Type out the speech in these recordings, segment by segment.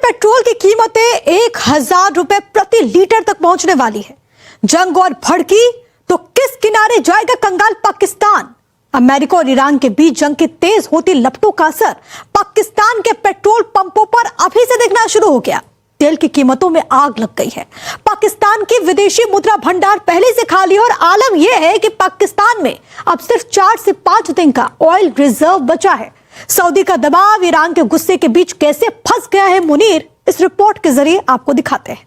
Petrol की कीमतें 1000 रुपए प्रति लीटर तक पहुंचने वाली है। जंग और भड़की तो किस किनारे जाएगा कंगाल पाकिस्तान? अमेरिका और ईरान के बीच जंग की तेज होती लपटों का असर पाकिस्तान के पेट्रोल पंपों पर अभी से दिखना शुरू हो गया। तेल की कीमतों में आग लग गई है। पाकिस्तान की विदेशी मुद्रा भंडार पहले से खाली है और आलम यह है कि पाकिस्तान में अब सिर्फ 4 से 5 दिन का ऑयल रिजर्व बचा है। सऊदी का दबाव ईरान के गुस्से के बीच कैसे फंस गया है, मुनीर इस रिपोर्ट के जरिए आपको दिखाते हैं।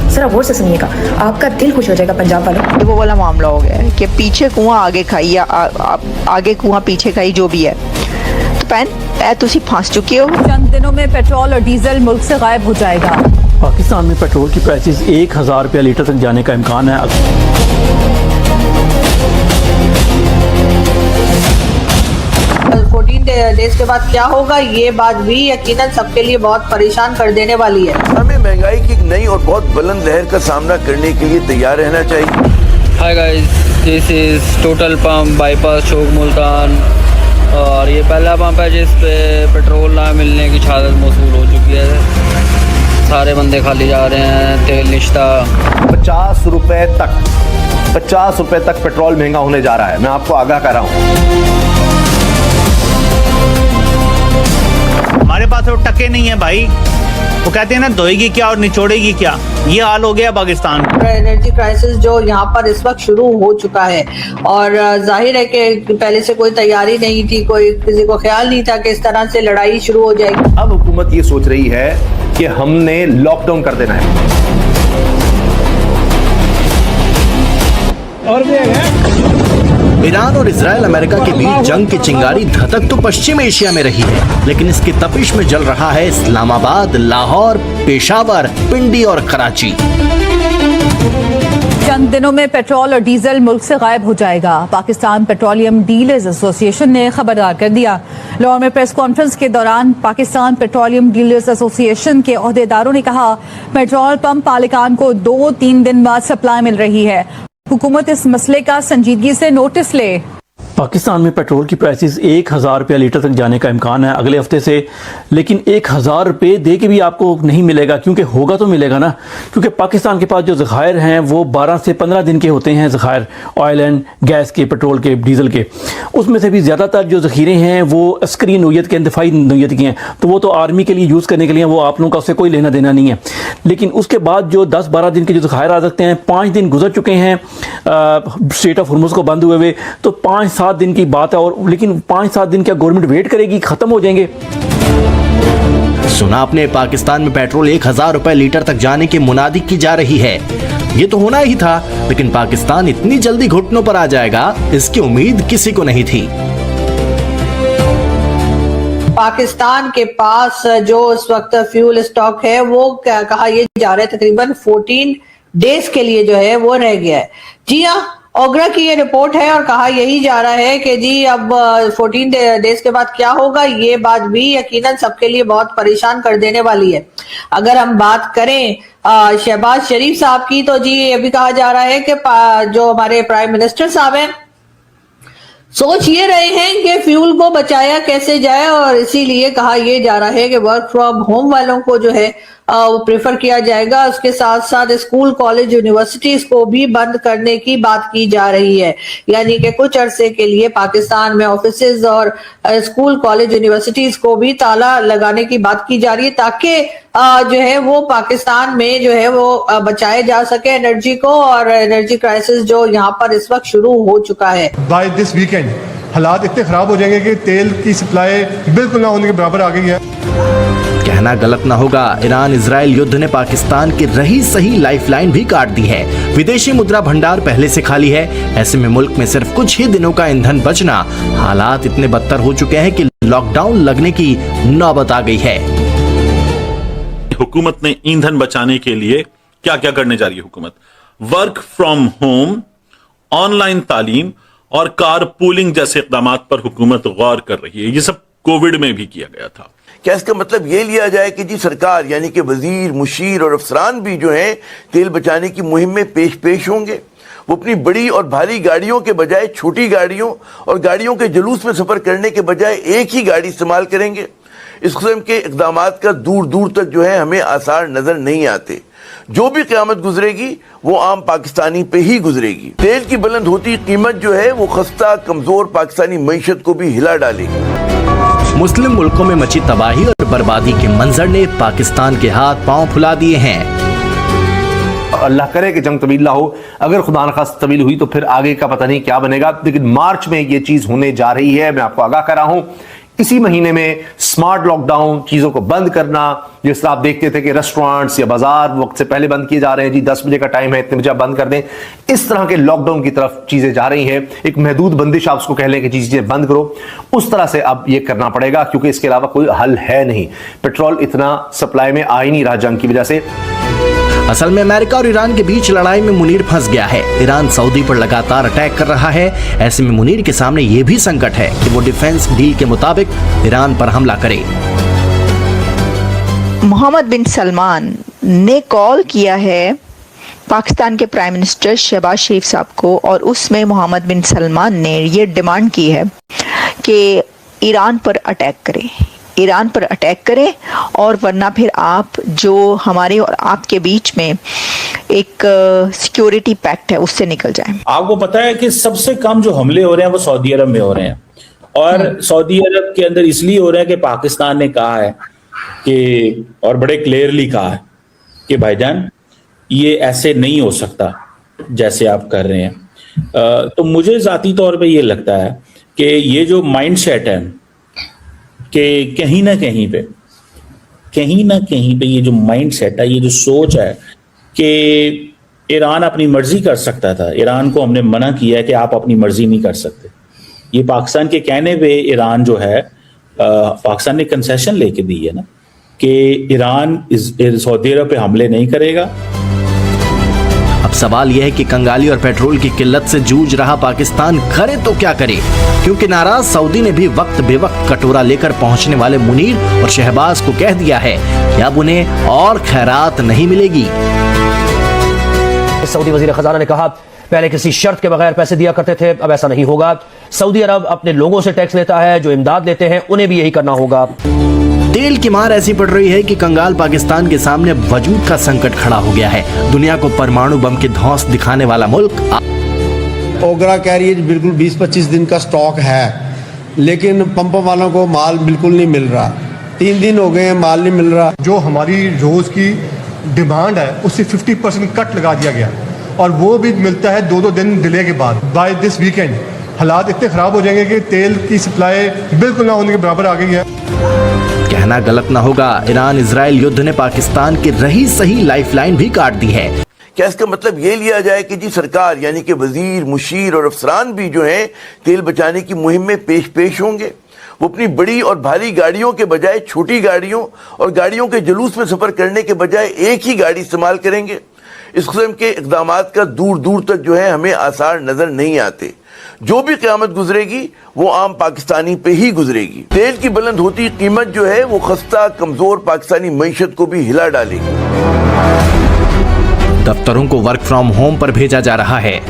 जरा गौर से सुनिएगा, आपका दिल खुश हो जाएगा पंजाब वालों। वो वाला मामला हो गया है कि पीछे कुआं आगे खाई या आगे कुआं पीछे खाई, जो भी है। तो पैन तुसी फंस चुके हो। चंद दिनों में पेट्रोल और डीजल मुल्क से गायब हो जाएगा। पाकिस्तान में पेट्रोल की प्राइसेस 1000 रुपया लीटर तक जाने का इम्कान है। 14 डेज के बाद क्या होगा, ये बात भी यकीनन सबके लिए बहुत परेशान कर देने वाली है। हमें महंगाई की नई और बहुत बुलंद लहर का सामना करने के लिए तैयार रहना चाहिए। Hi guys, this is total pump bypass चौक मुल्तान और ये पहला पंप है जिस पे पेट्रोल ना मिलने की शहादत मौसूल हो चुकी है। सारे बंदे खाली जा रहे हैं, तेल निश्ता। 50 रुपए तक पेट्रोल महंगा होने जा रहा है। मैं आपको आगाह कर रहा हूँ। हमारे पास वो टके नहीं है भाई। वो कहते हैं ना, धोएगी क्या और निचोड़ेगी क्या। ये हाल हो गया पाकिस्तान। एनर्जी क्राइसिस जो यहाँ पर इस वक्त शुरू हो चुका है और जाहिर है कि पहले से कोई तैयारी नहीं थी, कोई किसी को ख्याल नहीं था कि इस तरह से लड़ाई शुरू हो जाएगी। अब हुकूमत ये सोच रही है कि हमने लॉकडाउन कर देना है। और भी है। ईरान और इजराइल अमेरिका के बीच जंग की चिंगारी धधक तो पश्चिम एशिया में रही है, लेकिन इसकी तपिश में जल रहा है इस्लामाबाद, लाहौर, पेशावर, पिंडी और कराची। चंद दिनों में पेट्रोल और डीजल मुल्क से गायब हो जाएगा। पाकिस्तान पेट्रोलियम डीलर्स एसोसिएशन ने खबरदार कर दिया। लाहौर में प्रेस कॉन्फ्रेंस के दौरान पाकिस्तान पेट्रोलियम डीलर्स एसोसिएशन के ओहदेदारों ने कहा, पेट्रोल पंप मालिकान को 2-3 दिन बाद सप्लाई मिल रही है। हुकूमत इस मसले का संजीदगी से नोटिस ले। पाकिस्तान में पेट्रोल की प्राइसेस 1000 रुपया लीटर तक जाने का इम्कान है अगले हफ्ते से, लेकिन 1000 रुपये दे के भी आपको नहीं मिलेगा, क्योंकि होगा तो मिलेगा ना, क्योंकि पाकिस्तान के पास जो ज़खायर हैं वो 12 से 15 दिन के होते हैं। ज़खायर ऑयल एंड गैस के, पेट्रोल के, डीजल के, उसमें से भी ज़्यादातर जो ज़खीरे हैं वो अस्करी नोयत के, इंतफाई नोयत की हैं, तो वो तो आर्मी के लिए यूज़ करने के लिए, वो आप लोगों का उससे कोई लेना देना नहीं है। लेकिन उसके बाद जो 10-12 दिन के जो ज़खायर आ सकते हैं, 5 दिन गुजर चुके हैं स्ट्रेट ऑफ हॉर्मुज़ को बंद हुए हुए, तो 5-7 दिन की बात है। और लेकिन 5-7 दिन क्या गवर्नमेंट वेट करेगी? खत्म हो जाएंगे। सुना आपने, पाकिस्तान में पेट्रोल 1000 रुपए लीटर तक जाने की मुनादी की जा रही है। ये तो होना ही था, लेकिन पाकिस्तान इतनी जल्दी घुटनों पर आ जाएगा, इसकी उम्मीद किसी को नहीं थी। पाकिस्तान के पास जो इस वक्त फ्यूल स्टॉक है वो क्या कहा यह जा रहा है, तकरीबन 14 डेज के लिए जो है वो रह गया है। जी हाँ, ओगरा की ये रिपोर्ट है और कहा यही जा रहा है कि जी अब 14 डेज के बाद क्या होगा, ये बात भी यकीनन सबके लिए बहुत परेशान कर देने वाली है। अगर हम बात करें शहबाज शरीफ साहब की, तो जी ये भी कहा जा रहा है कि जो हमारे प्राइम मिनिस्टर साहब हैं सोच ये रहे हैं कि फ्यूल को बचाया कैसे जाए, और इसीलिए कहा यह जा रहा है कि वर्क फ्रॉम होम वालों को जो है वो प्रेफर किया जाएगा। उसके साथ साथ स्कूल, कॉलेज, यूनिवर्सिटीज को भी बंद करने की बात की जा रही है। यानी कि कुछ अरसे के लिए पाकिस्तान में ऑफिसेज और स्कूल, कॉलेज, यूनिवर्सिटीज को भी ताला लगाने की बात की जा रही है, ताकि जो है वो पाकिस्तान में जो है वो बचाए जा सके एनर्जी को, और एनर्जी क्राइसिस जो यहाँ पर इस वक्त शुरू हो चुका है। बाय दिस वीकेंड हालात इतने खराब हो जाएंगे कि तेल की सप्लाई बिल्कुल ना होने के बराबर आ गई है। कहना गलत ना होगा, ईरान इजराइल युद्ध ने पाकिस्तान की रही सही लाइफलाइन भी काट दी है। विदेशी मुद्रा भंडार पहले से खाली है। ऐसे में मुल्क में सिर्फ कुछ ही दिनों का ईंधन बचना, हालात इतने बदतर हो चुके हैं कि लॉकडाउन लगने की नौबत आ गई है। हुकूमत ने ईंधन बचाने के लिए क्या क्या करने जा रही है हुकूमत? वर्क फ्रॉम होम, ऑनलाइन तालीम और कार पूलिंग जैसे इकदाम पर हुकूमत गौर कर रही है। ये सब कोविड में भी किया गया था। क्या इसका मतलब ये लिया जाए कि जी सरकार यानी कि वजीर, मुशीर और अफसरान भी जो हैं तेल बचाने की मुहिम में पेश होंगे? वो अपनी बड़ी और भारी गाड़ियों के बजाय छोटी गाड़ियों और गाड़ियों के जुलूस में सफर करने के बजाय एक ही गाड़ी इस्तेमाल करेंगे? इस किस्म के इक़दामात का दूर दूर तक जो है हमें आसार नजर नहीं आते। जो भी क़यामत गुजरेगी वो आम पाकिस्तानी पे ही गुजरेगी। तेल की बुलंद होती कीमत जो है वो खस्ता कमजोर पाकिस्तानी मईशत को भी हिला डालेगी। मुस्लिम मुल्कों में मची तबाही और बर्बादी के मंजर ने पाकिस्तान के हाथ पांव फुला दिए हैं। अल्लाह करे कि जंग तवील ना हो, अगर खुदा न खास्ता तवील हुई तो फिर आगे का पता नहीं क्या बनेगा, लेकिन मार्च में ये चीज होने जा रही है। मैं आपको आगाह कर रहा हूं, इसी महीने में स्मार्ट लॉकडाउन, चीजों को बंद करना, जिस तरह आप देखते थे कि रेस्टोरेंट्स या बाजार वक्त से पहले बंद किए जा रहे हैं, जी 10 बजे का टाइम है, इतने बजे बंद कर दें, इस तरह के लॉकडाउन की तरफ चीजें जा रही हैं। एक महदूद बंदिश आप उसको कह लें कि चीजें बंद करो, उस तरह से अब ये करना पड़ेगा, क्योंकि इसके अलावा कोई हल है नहीं। पेट्रोल इतना सप्लाई में आ ही नहीं रहा जंग की वजह से। असल में अमेरिका और ईरान के बीच लड़ाई में मुनीर फंस गया है। ईरान सऊदी पर लगातार अटैक कर रहा है। ऐसे में मुनीर के सामने यह भी संकट है कि वो डिफेंस डील के मुताबिक ईरान पर हमला करे। मोहम्मद बिन सलमान ने कॉल किया है पाकिस्तान के प्राइम मिनिस्टर शहबाज शरीफ साहब को, और उसमें मोहम्मद बिन सलमान ने ये डिमांड की है कि ईरान पर अटैक करें और वरना फिर आप जो हमारे और आपके बीच में एक सिक्योरिटी पैक्ट है उससे निकल जाए। आपको पता है कि सबसे कम जो हमले हो रहे हैं वो सऊदी अरब में हो रहे हैं, और सऊदी अरब के अंदर इसलिए हो रहा है कि पाकिस्तान ने कहा है कि, और बड़े क्लियरली कहा है कि भाईजान ये ऐसे नहीं हो सकता जैसे आप कर रहे हैं। तो मुझे जाती तौर पे ये लगता है कि ये जो माइंड सेट है कि कहीं ना कहीं पे ये जो माइंड सेट है, ये जो सोच है कि ईरान अपनी मर्जी कर सकता था, ईरान को हमने मना किया है कि आप अपनी मर्जी नहीं कर सकते। ये पाकिस्तान के कहने पे ईरान जो है, पाकिस्तान ने कंसेशन लेके दी है ना कि ईरान सऊदी अरब पे हमले नहीं करेगा। अब सवाल यह है कि कंगाली और पेट्रोल की किल्लत से जूझ रहा पाकिस्तान करे तो क्या करे, क्योंकि नाराज सऊदी ने भी वक्त बेवक्त कटोरा लेकर पहुंचने वाले मुनीर और शहबाज को कह दिया है कि अब उन्हें और खैरात नहीं मिलेगी। सऊदी वजीर खजाना ने कहा, पहले किसी शर्त के बगैर पैसे दिया करते थे, अब ऐसा नहीं होगा। सऊदी अरब अपने लोगों से टैक्स लेता है, जो इमदाद लेते हैं उन्हें भी यही करना होगा। तेल की मार ऐसी पड़ रही है कि कंगाल पाकिस्तान के सामने वजूद का संकट खड़ा हो गया है। दुनिया को परमाणु बम की धौंस दिखाने वाला मुल्क। ओगरा कह रही है बिल्कुल 20-25 दिन का स्टॉक है, लेकिन पंप वालों को माल बिल्कुल नहीं मिल रहा। 3 दिन हो गए हैं, माल नहीं मिल रहा। जो हमारी रोज़ की डिमांड है उससे 50% कट लगा दिया गया, और वो भी मिलता है 2-2 दिन डिले के बाद। बाय दिस वीकेंड हालात इतने ख़राब हो जाएंगे कि तेल की सप्लाई बिल्कुल ना होने के बराबर आ गई है। कहना गलत ना होगा, ईरान इजराइल युद्ध ने पाकिस्तान की रही सही लाइफलाइन भी काट दी है। क्या इसका मतलब ये लिया जाए कि जी सरकार यानी कि वजीर, मुशीर और अफसरान भी जो हैं तेल बचाने की मुहिम में पेश होंगे? वो अपनी बड़ी और भारी गाड़ियों के बजाय छोटी गाड़ियों और गाड़ियों के जुलूस में सफर करने के बजाय एक ही गाड़ी इस्तेमाल करेंगे? इस किस्म के इक़दामात का दूर दूर तक जो है हमें आसार नजर नहीं आते। जो भी क़यामत गुजरेगी वो आम पाकिस्तानी पे ही गुजरेगी। तेल की बुलंद होती कीमत जो है वो खस्ता कमजोर पाकिस्तानी मईशत को भी हिला डालेगी। दफ्तरों को वर्क फ्रॉम होम पर भेजा जा रहा है,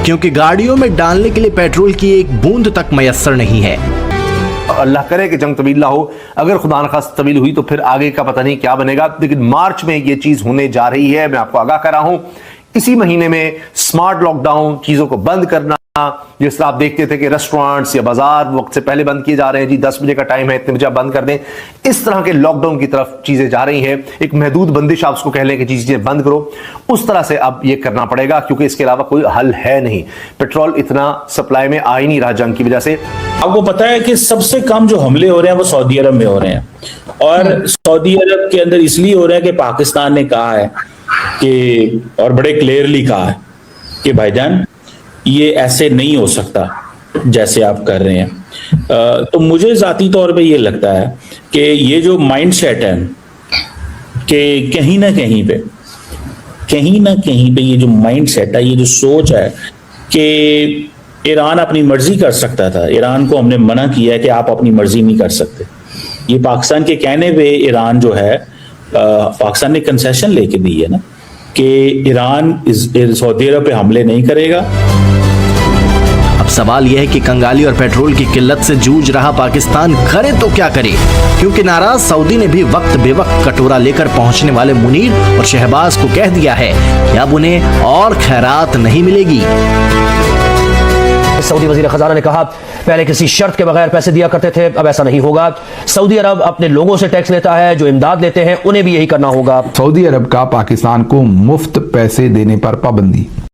क्योंकि गाड़ियों में डालने के लिए पेट्रोल की एक बूंद तक मयस्सर नहीं है। अल्लाह करे कि जंग तवील ना हो, अगर खुदा न खास्ता तवील हुई तो फिर आगे का पता नहीं क्या बनेगा, लेकिन मार्च में ये चीज होने जा रही है। मैं आपको आगाह कर रहा हूं, इसी महीने में स्मार्ट लॉकडाउन, चीजों को बंद करना, जिस तरह आप देखते थे कि रेस्टोरेंट्स या बाजार वक्त से पहले बंद किए जा रहे हैं, जी 10 बजे का टाइम है, इतने बजे बंद कर दें, इस तरह के लॉकडाउन की तरफ चीजें जा रही हैं। एक महदूद बंदिश आप उसको कह लें कि चीजें बंद करो, उस तरह से अब ये करना पड़ेगा, क्योंकि इसके अलावा कोई हल है नहीं। पेट्रोल इतना सप्लाई में आ ही नहीं रहा जंग की वजह से। आपको पता है कि सबसे कम जो हमले हो रहे हैं वो सऊदी अरब में हो रहे हैं, और सऊदी अरब के अंदर इसलिए हो रहा है कि पाकिस्तान ने कहा है कि, और बड़े क्लियरली कहा है कि भाईजान ये ऐसे नहीं हो सकता जैसे आप कर रहे हैं। तो मुझे जाती तौर पे ये लगता है कि ये जो माइंड सेट है कि कहीं ना कहीं पे ये जो माइंड सेट है, ये जो सोच है कि ईरान अपनी मर्जी कर सकता था, ईरान को हमने मना किया है कि आप अपनी मर्जी नहीं कर सकते। ये पाकिस्तान के कहने पे ईरान जो है पाकिस्तान ने कंसेशन लेके दी है ना कि ईरान सऊदी अरब पे हमले नहीं करेगा। अब सवाल यह है कि कंगाली और पेट्रोल की किल्लत से जूझ रहा पाकिस्तान करे तो क्या करे, क्योंकि नाराज सऊदी ने भी वक्त बेवक्त कटोरा लेकर पहुंचने वाले मुनीर और शहबाज को कह दिया है कि अब उन्हें और खैरात नहीं मिलेगी। सऊदी वजीर खजाना ने कहा, पहले किसी शर्त के बगैर पैसे दिया करते थे, अब ऐसा नहीं होगा। सऊदी अरब अपने लोगों से टैक्स लेता है, जो इमदाद लेते हैं उन्हें भी यही करना होगा। सऊदी अरब का पाकिस्तान को मुफ्त पैसे देने पर पाबंदी।